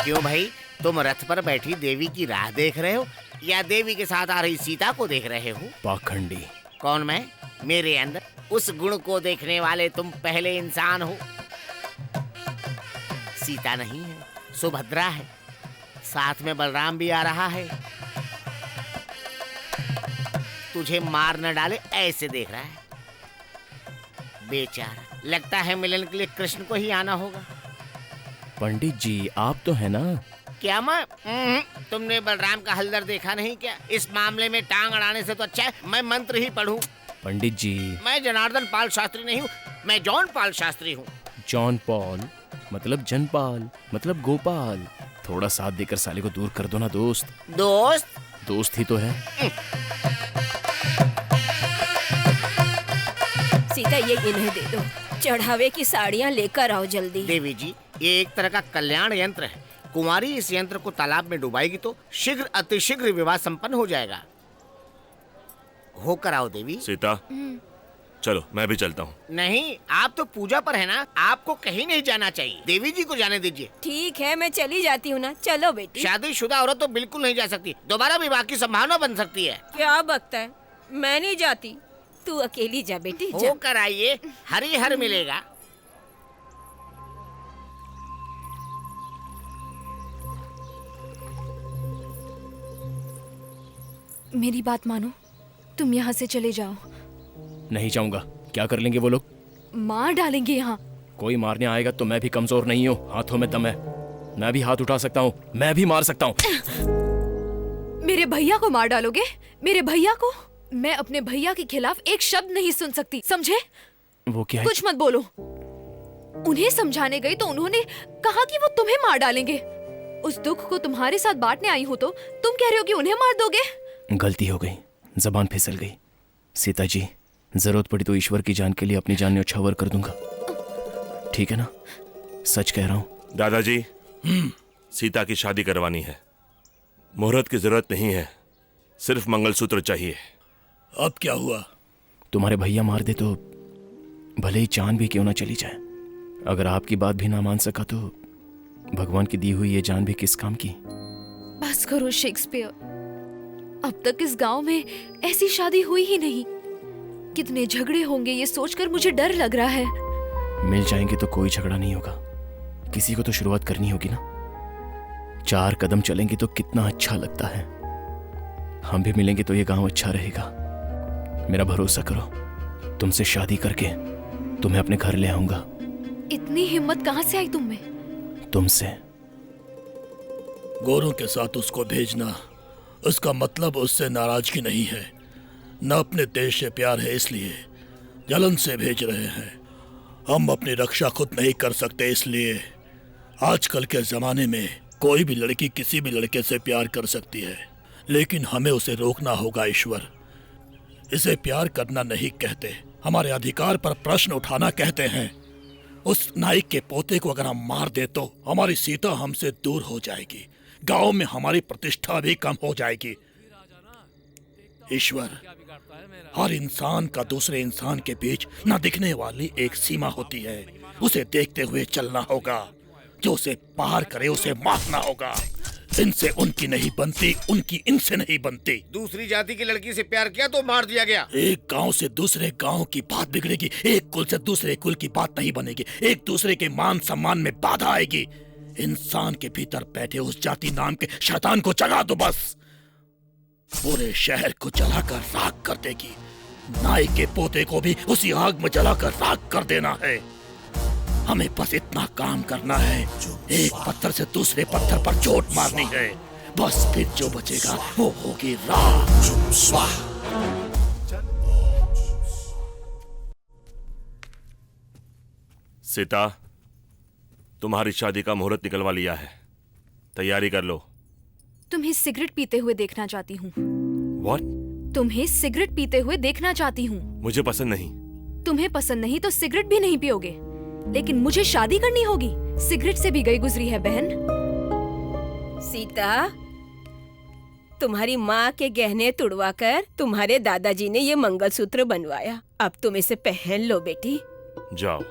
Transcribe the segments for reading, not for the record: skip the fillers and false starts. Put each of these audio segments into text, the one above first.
क्यों भाई, तुम रथ पर बैठी देवी की राह देख रहे हो या देवी के साथ आ रही सीता को देख रहे हो? पाखंडी। कौन मैं? मेरे अंदर उस गुण को देखने वाले तुम पहले इंसान हो। सीता नहीं है, सुभद्रा है, साथ में बलराम भी आ रहा है। तुझे मार न डाले ऐसे देख रहा है। बेचारा, लगता है मिलन के लिए कृष्ण को ही आना होगा। पंडित जी आप तो है ना? क्या मैं? तुमने बलराम का हलदर देखा नहीं क्या? इस मामले में टांग अड़ाने से तो अच्छा है मैं मंत्र ही पढ़ूं। पंडित जी मैं जनार्दन पाल शास्त्री नहीं हूँ, मैं जॉन पाल शास्त्री हूँ। जॉन पॉल मतलब जनपाल मतलब गोपाल। थोड़ा साथ देकर साले को दूर कर दो ना दोस्त। दोस्त? दोस्त ही तो है। सीता ये इन्हें दे दो, चढ़ावे की साड़ियाँ लेकर आओ जल्दी। देवी जी, ये एक तरह का कल्याण यंत्र है। कुंवारी इस यंत्र को तालाब में डुबाएगी तो शीघ्र अतिशीघ्र विवाह संपन्न हो जाएगा। होकर आओ देवी। सीता चलो मैं भी चलता हूँ। नहीं, आप तो पूजा पर है ना, आपको कहीं नहीं जाना चाहिए। देवी जी को जाने दीजिए। ठीक है मैं चली जाती हूँ ना, चलो बेटी। शादीशुदा औरत तो बिल्कुल नहीं जा सकती, दोबारा विवाह की संभावना बन सकती है। क्या बकता है, मैं नहीं जाती, तू अकेली जा बेटी जा। होकर आइए, हरी हर मिलेगा। मेरी बात मानो, तुम यहाँ से चले जाओ। नहीं जाऊंगा। क्या कर लेंगे वो लोग? मार डालेंगे यहाँ। कोई मारने आएगा तो मैं भी कमजोर नहीं हूँ, हाथों में दम है। मैं भी हाथ उठा सकता हूँ, मैं भी मार सकता हूँ। मेरे भैया को मार डालोगे? मेरे भैया को? मैं अपने भैया के खिलाफ एक शब्द नहीं सुन सकती, समझे? वो क्या है? कुछ मत बोलो। उन्हें समझाने गई तो उन्होंने कहा कि वो तुम्हें मार डालेंगे। उस दुख को तुम्हारे साथ बांटने आई हूँ तो तुम कह रहे हो कि उन्हें मार दोगे? गलती हो गई, जबान फिसल गई। सीता जी, जरूरत पड़ी तो ईश्वर की जान के लिए अपनी जान न्यौछावर कर दूंगा। ठीक है ना? सच कह रहा हूँ। दादाजी, सीता की शादी करवानी है। मुहूर्त की जरूरत नहीं है, सिर्फ मंगलसूत्र चाहिए। अब क्या हुआ? तुम्हारे भैया मार दे तो भले ही जान भी क्यों ना चली जाए। अगर आपकी बात भी ना मान सका तो भगवान की दी हुई ये जान भी किस काम की। बस करो शेक्सपियर, अब तक इस गांव में ऐसी शादी हुई ही नहीं। कितने झगड़े होंगे ये सोचकर मुझे डर लग रहा है। मिल जाएंगे तो कोई झगड़ा नहीं होगा, किसी को तो शुरुआत करनी होगी ना। 4 कदम चलेंगे तो कितना अच्छा लगता है। हम भी मिलेंगे तो ये गांव अच्छा रहेगा। मेरा भरोसा करो, तुमसे शादी करके तुम्हें अपने घर ले आऊंगा। इतनी हिम्मत कहाँ से आई तुम में? तुमसे। गोरों के साथ उसको भेजना, उसका मतलब उससे नाराजगी नहीं है, न अपने देश से प्यार है, इसलिए जलन से भेज रहे हैं। हम अपनी रक्षा खुद नहीं कर सकते, इसलिए आजकल के जमाने में कोई भी लड़की किसी भी लड़के से प्यार कर सकती है, लेकिन हमें उसे रोकना होगा। ईश्वर, इसे प्यार करना नहीं कहते, हमारे अधिकार पर प्रश्न उठाना कहते हैं। उस नाइक के पोते को अगर हम मार दे तो हमारी सीता हमसे दूर हो जाएगी, गांव में हमारी प्रतिष्ठा भी कम हो जाएगी। ईश्वर, हर इंसान का दूसरे इंसान के बीच न दिखने वाली एक सीमा होती है, उसे देखते हुए चलना होगा। जो उसे पार करे उसे मारना होगा। इनसे उनकी नहीं बनती, उनकी इनसे नहीं बनती। दूसरी जाति की लड़की से प्यार किया तो मार दिया गया। एक गांव से दूसरे गांव की बात बिगड़ेगी, एक कुल से दूसरे कुल की बात नहीं बनेगी, एक दूसरे के मान सम्मान में बाधा आएगी। इंसान के भीतर बैठे उस जाति नाम के शैतान को जगा दो, बस पूरे शहर को जलाकर राख कर देगी। नाई के पोते को भी उसी आग में जलाकर राख कर देना है। हमें बस इतना काम करना है, एक पत्थर से दूसरे पत्थर पर चोट मारनी है, बस फिर जो बचेगा वो होगी राख। सीता, तुम्हारी शादी का मुहूर्त निकलवा लिया है, तैयारी कर लो। तुम्हें सिगरेट पीते हुए देखना चाहती हूँ। What? तुम्हें सिगरेट पीते हुए देखना चाहती हूँ। मुझे पसंद नहीं। तुम्हें पसंद नहीं तो सिगरेट भी नहीं पियोगे, लेकिन मुझे शादी करनी होगी। सिगरेट से भी गई गुजरी है बहन। सीता, तुम्हारी माँ के गहने तुड़वाकर तुम्हारे दादाजी ने ये मंगलसूत्र बनवाया, अब तुम इसे पहन लो बेटी। जाओ,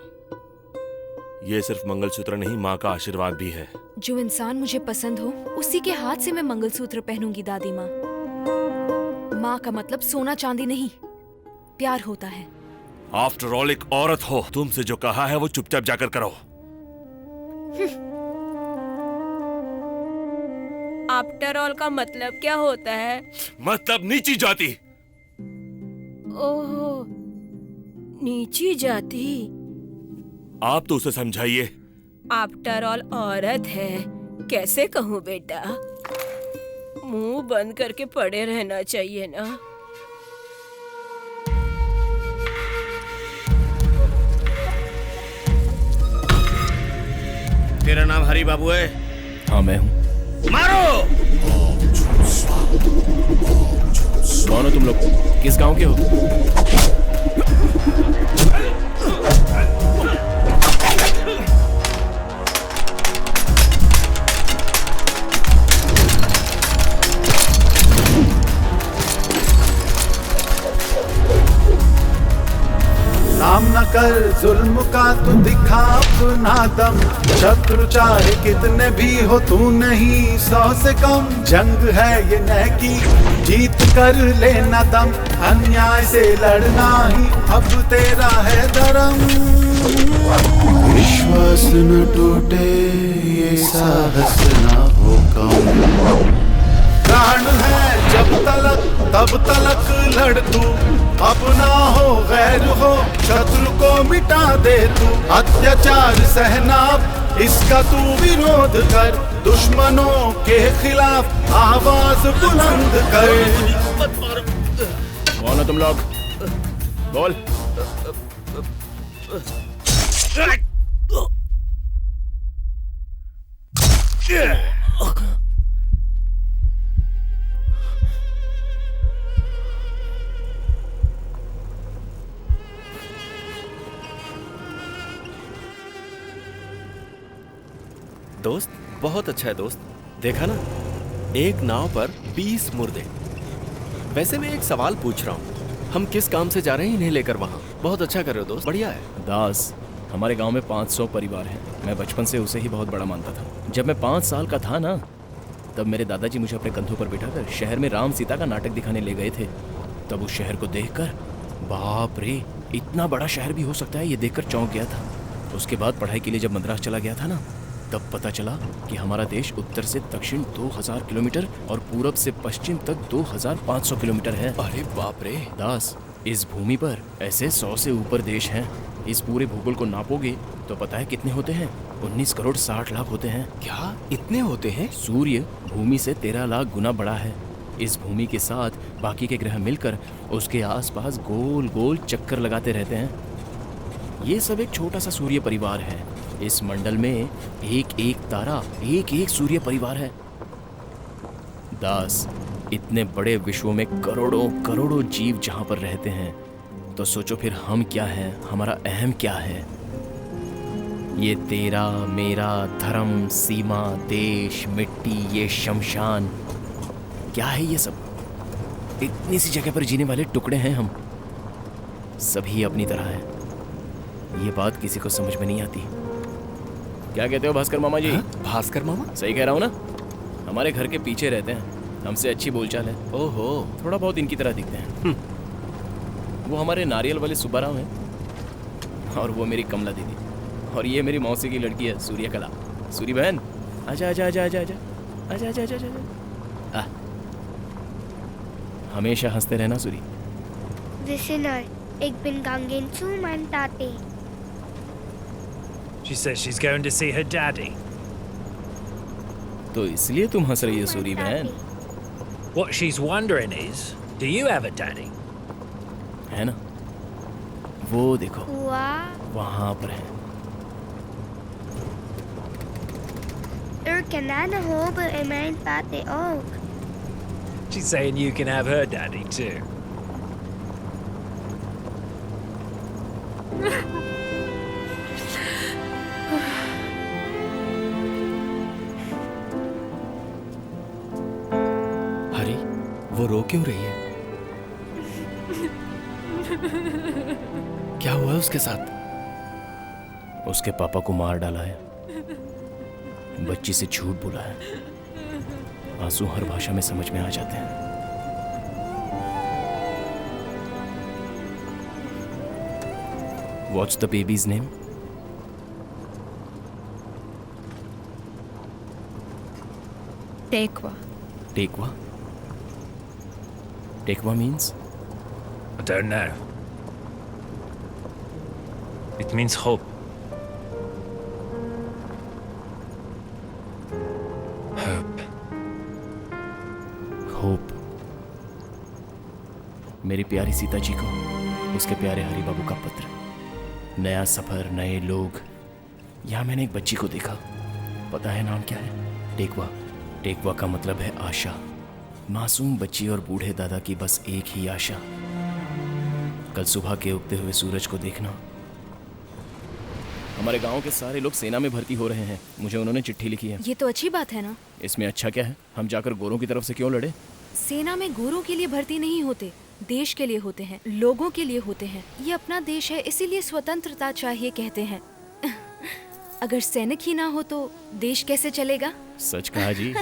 ये सिर्फ मंगलसूत्र नहीं, माँ का आशीर्वाद भी है। जो इंसान मुझे पसंद हो उसी के हाथ से मैं मंगलसूत्र पहनूंगी दादी माँ। माँ का मतलब सोना चांदी नहीं, प्यार होता है। आफ्टर ऑल एक औरत हो, तुमसे जो कहा है वो चुपचाप जाकर करो। आफ्टर ऑल का मतलब क्या होता है? मतलब नीची जाति। ओहो, नीची जाति। आप तो उसे समझाइए। आफ्टर ऑल औरत है, कैसे कहूँ बेटा? मुंह बंद करके पड़े रहना चाहिए ना। तेरा नाम हरी बाबू है? हाँ मैं हूँ। मारो! कौन हो तुम लोग? किस गांव के हो? नाम न कर जुल्म का तू दिखा अपना दम, शत्रु चाहे कितने भी हो तू नहीं 100 से कम। जंग है ये नह की, जीत कर लेना दम, अन्याय से लड़ना ही अब तेरा है धर्म। विश्वास न टूटे ये साहस न हो कम, प्राण है जब तलक तब तलक लड़ तू, अपना हो गैर हो शत्रु को मिटा दे तू। अत्याचार सहना इसका तू विरोध कर, दुश्मनों के खिलाफ आवाज बुलंद कर। कौन हो तुम लोग? बोल। दोस्त, बहुत अच्छा है दोस्त। देखा ना, एक नाव पर 20 मुर्दे। वैसे मैं एक सवाल पूछ रहा हूँ, हम किस काम से जा रहे हैं इन्हें लेकर वहाँ? बहुत अच्छा कर रहे हो दोस्त, बढ़िया है। दास, हमारे गांव में 500 परिवार हैं। मैं बचपन से उसे ही बहुत बड़ा मानता था। जब मैं 5 साल का था ना, तब मेरे दादाजी मुझे अपने कंधों पर बिठाकर शहर में राम सीता का नाटक दिखाने ले गए थे। तब उस शहर को देखकर बाप रे, इतना बड़ा शहर भी हो सकता है, ये देखकर चौंक गया था। उसके बाद पढ़ाई के लिए जब मद्रास चला गया था ना, तब पता चला कि हमारा देश उत्तर से दक्षिण 2000 किलोमीटर और पूरब से पश्चिम तक 2500 किलोमीटर है। अरे बाप रे दास, इस भूमि पर ऐसे 100 से ऊपर देश हैं। इस पूरे भूगोल को नापोगे तो पता है कितने होते हैं? 19 करोड़ 60 लाख होते हैं। क्या इतने होते हैं? सूर्य भूमि से 13 लाख गुना बड़ा है। इस भूमि के साथ बाकी के ग्रह मिलकर उसके आसपास गोल गोल चक्कर लगाते रहते हैं। ये सब एक छोटा सा सूर्य परिवार है। इस मंडल में एक एक तारा, एक एक सूर्य परिवार है। दास, इतने बड़े विश्व में करोड़ों करोड़ों जीव जहां पर रहते हैं, तो सोचो फिर हम क्या हैं, हमारा अहम क्या है? ये तेरा मेरा धर्म, सीमा, देश, मिट्टी, ये शमशान, क्या है ये सब? इतनी सी जगह पर जीने वाले टुकड़े हैं हम। सभी अपनी तरह हैं। ये बात किसी को समझ में नहीं आती। क्या कहते हो भास्कर मामा जी? भास्कर मामा? सही कह रहा हूँ ना? हमारे घर के पीछे रहते हैं, हमसे अच्छी बोलचाल है। ओहो, थोड़ा बहुत इनकी तरह दिखते हैं। वो हमारे नारियल वाले सुब्बाराव हैं और वो मेरी कमला दीदी, और ये मेरी मौसी की लड़की है सूर्यकला। सूरी बहन, आजा आजा आजा आजा आजा आजा आजा आजा आजा आ। हमेशा हंसते रहना Suri. We Sinner, ich bin gegangen zu meinem Tati. She says she's going to see her daddy. तो इसलिए तुम हंस रही हो सूरी बहन? What she's wondering is, do you have a daddy? है ना, वो देखो Wow, वहां पर है। kanalen hoben in mijn tati ook. She's saying you can have her daddy too. हरी, वो रो क्यों रही है? क्या हुआ उसके साथ? उसके पापा को मार डाला है। बच्ची से झूठ बोला है। आंसू हर भाषा में समझ में आ जाते हैं। What's the baby's name? टेकवा। Tekwa? Tekwa means? I don't know. It means hope. Hope. Hope. मेरी प्यारी सीता जी को उसके प्यारे हरि बाबू का पत्र। नया सफर, नए लोग। यहाँ मैंने एक बच्ची को देखा। पता है नाम क्या है? टेकवा। टेकवा का मतलब है आशा। मासूम बच्ची और बूढ़े दादा की बस एक ही आशा, कल सुबह के उगते हुए सूरज को देखना। हमारे गांव के सारे लोग सेना में भर्ती हो रहे हैं। मुझे उन्होंने चिट्ठी लिखी है। ये तो अच्छी बात है ना। इसमें अच्छा क्या है? हम जाकर गोरों की तरफ से क्यों लड़े? सेना में गोरों के लिए भर्ती नहीं होते, देश के लिए होते हैं, लोगों के लिए होते हैं। ये अपना देश है, इसीलिए स्वतंत्रता चाहिए कहते हैं। अगर सैनिक ही ना हो तो देश कैसे चलेगा? सच कहा जी।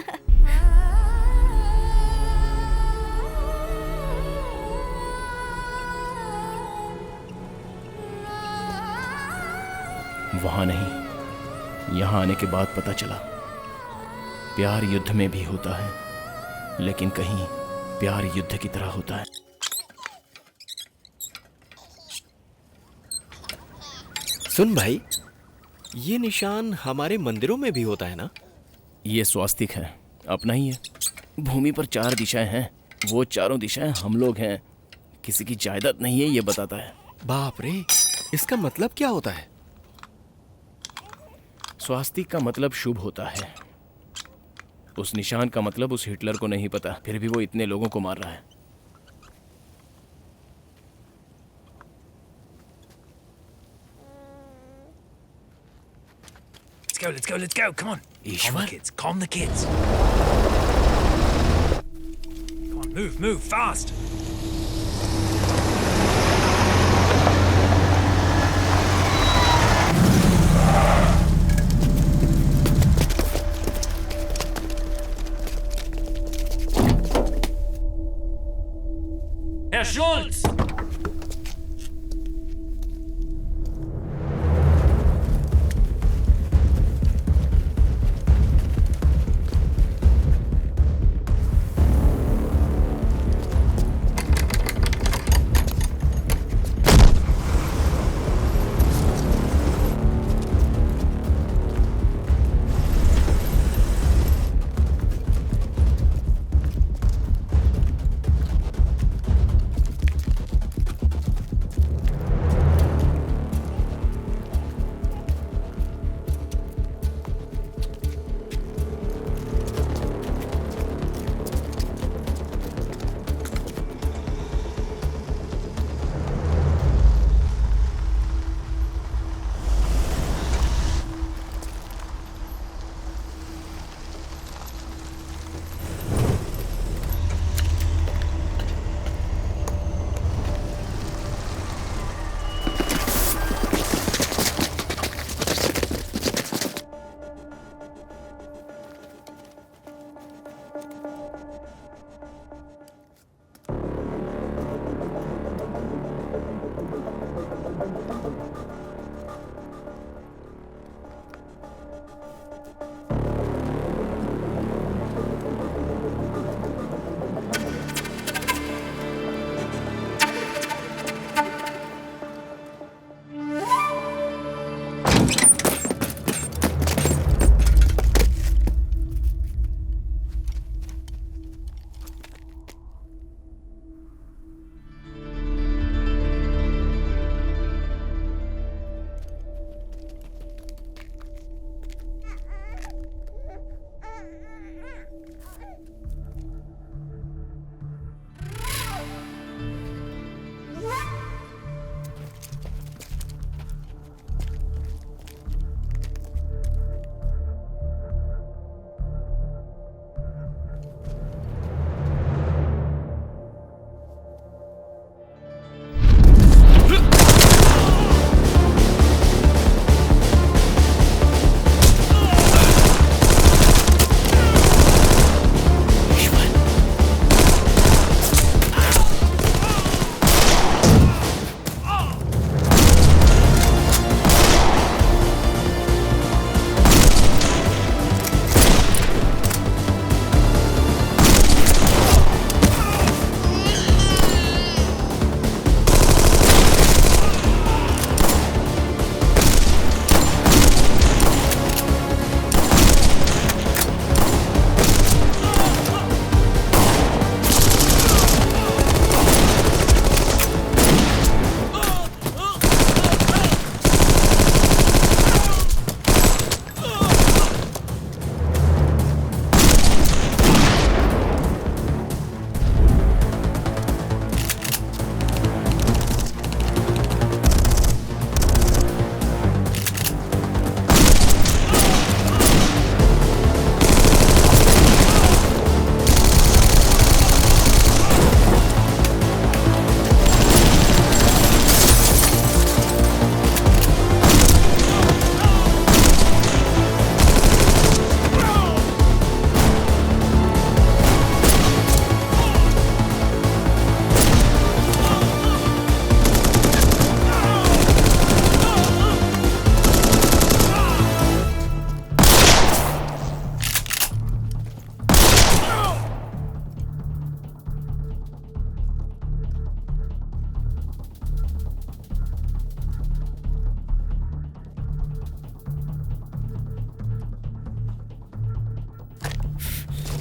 वहां नहीं, यहां आने के बाद पता चला प्यार युद्ध में भी होता है, लेकिन कहीं प्यार युद्ध की तरह होता है। सुन भाई, ये निशान हमारे मंदिरों में भी होता है ना? ये स्वास्तिक है, अपना ही है। भूमि पर 4 दिशाएं हैं, वो चारों दिशाएं हम लोग हैं। किसी की जायदाद नहीं है, ये बताता है। बाप रे, इसका मतलब क्या होता है? स्वास्तिक का मतलब शुभ होता है। उस निशान का मतलब उस हिटलर को नहीं पता, फिर भी वो इतने लोगों को मार रहा है। Let's go, let's go. Come on. Calm Ishwar? the kids, calm the kids. Come on, move, fast. Herr Schulz!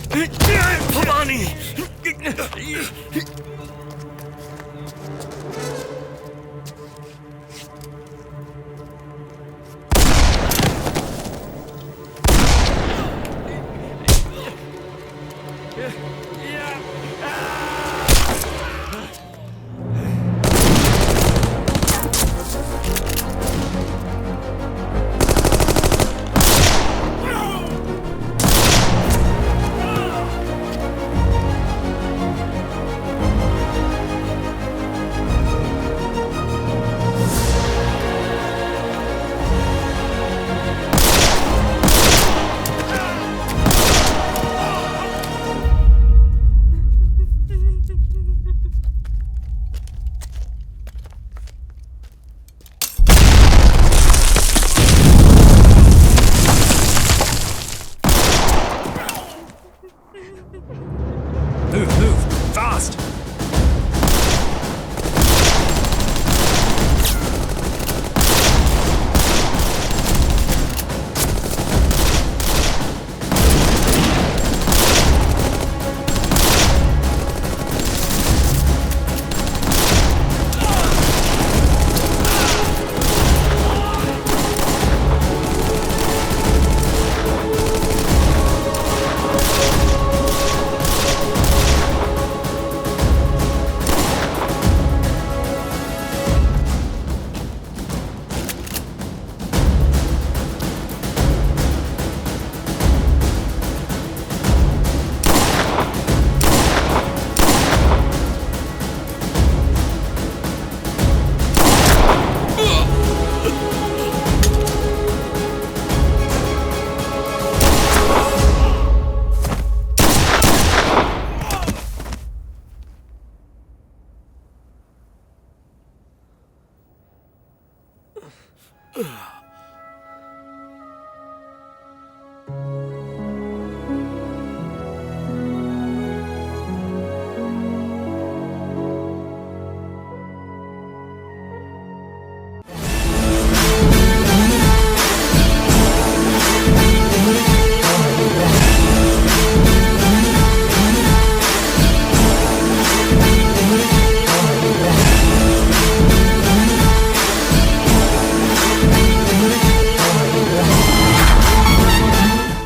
Bhavani. Move, fast! Ugh.